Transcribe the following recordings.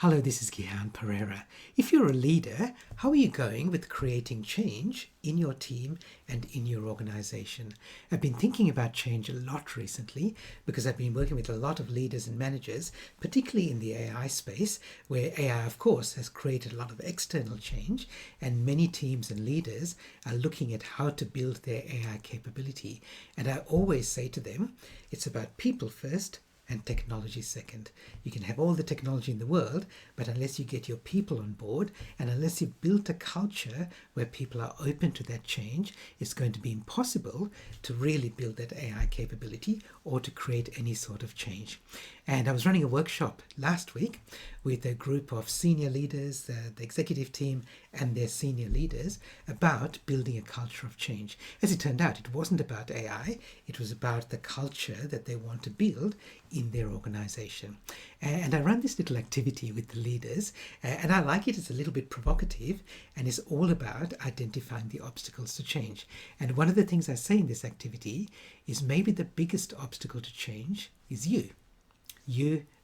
Hello, this is Gihan Perera. If you're a leader, how are you going with creating change in your team and in your organization? I've been thinking about change a lot recently because I've been working with a lot of leaders and managers, particularly in the AI space, where AI, of course, has created a lot of external change, and many teams and leaders are looking at how to build their AI capability. And I always say to them, it's about people first and technology second. You can have all the technology in the world, but unless you get your people on board and unless you've built a culture where people are open to that change, it's going to be impossible to really build that AI capability or to create any sort of change. And I was running a workshop last week with a group of senior leaders, the executive team and their senior leaders, about building a culture of change. As it turned out, it wasn't about AI, it was about the culture that they want to build in their organization. And I run this little activity with the leaders, and I like it. It's a little bit provocative, and it's all about identifying the obstacles to change. And one of the things I say in this activity is maybe the biggest obstacle to change is you,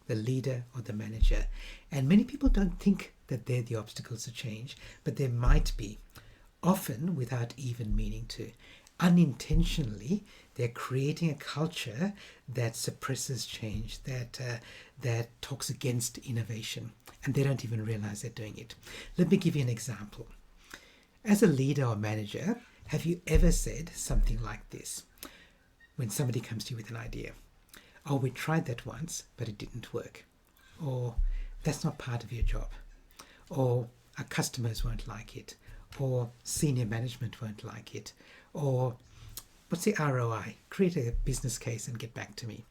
the leader or the manager. And many people don't think that they're the obstacles to change, but there might be, often without even meaning to. Unintentionally, they're creating a culture that suppresses change, that talks against innovation, and they don't even realize they're doing it. Let me give you an example. As a leader or manager, have you ever said something like this when somebody comes to you with an idea? Oh, we tried that once, but it didn't work. Or that's not part of your job. Or our customers won't like it. Or senior management won't like it. Or what's the ROI? Create a business case and get back to me.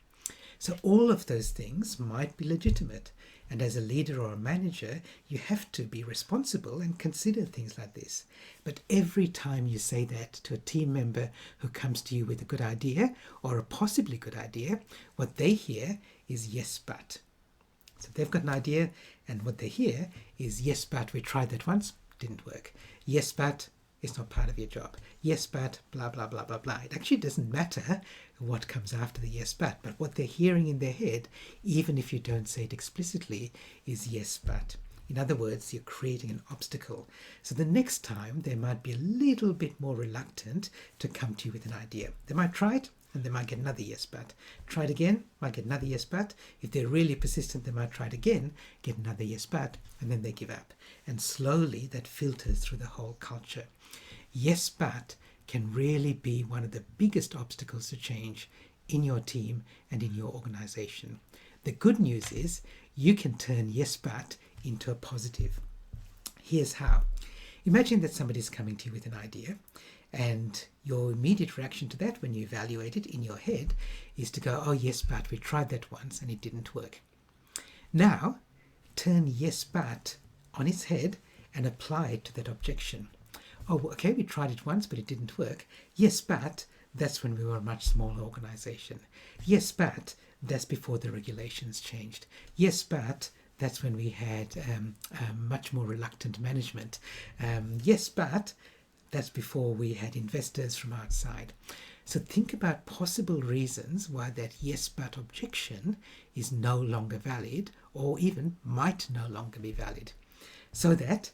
So all of those things might be legitimate. And as a leader or a manager, you have to be responsible and consider things like this. But every time you say that to a team member who comes to you with a good idea or a possibly good idea, what they hear is yes, but. So they've got an idea, and what they hear is yes, but we tried that once, didn't work. Yes, but it's not part of your job. Yes, but blah, blah, blah, blah, blah. It actually doesn't matter what comes after the yes, but what they're hearing in their head, even if you don't say it explicitly, is yes, but. In other words, you're creating an obstacle. So the next time they might be a little bit more reluctant to come to you with an idea. They might try it and they might get another yes, but. Try it again, might get another yes, but. If they're really persistent, they might try it again, get another yes, but, and then they give up. And slowly that filters through the whole culture. Yes, but can really be one of the biggest obstacles to change in your team and in your organization. The good news is you can turn yes, but into a positive. Here's how. Imagine that somebody's coming to you with an idea, and your immediate reaction to that when you evaluate it in your head is to go, oh yes, but we tried that once and it didn't work. Now, turn yes, but on its head and apply it to that objection. Oh, okay, we tried it once, but it didn't work. Yes, but that's when we were a much smaller organization. Yes, but that's before the regulations changed. Yes, but that's when we had much more reluctant management. Yes, but that's before we had investors from outside. So think about possible reasons why that yes, but objection is no longer valid, or even might no longer be valid, so that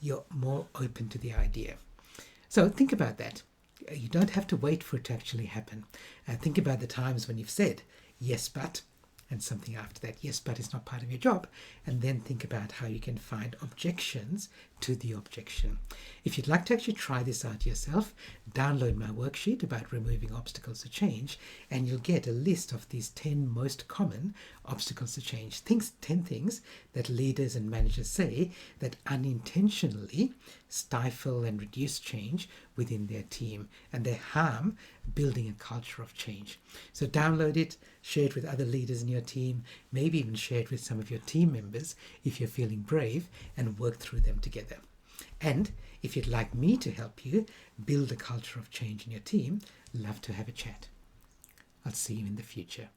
you're more open to the idea. So think about that. You don't have to wait for it to actually happen. Think about the times when you've said yes, but, and something after that, yes, but is not part of your job, and then think about how you can find objections to the objection. If you'd like to actually try this out yourself, download my worksheet about removing obstacles to change, and you'll get a list of these 10 most common obstacles to change. 10 things that leaders and managers say that unintentionally stifle and reduce change within their team, and they harm building a culture of change. So download it, share it with other leaders in your team, maybe even share it with some of your team members if you're feeling brave, and work through them together. And if you'd like me to help you build a culture of change in your team, love to have a chat. I'll see you in the future.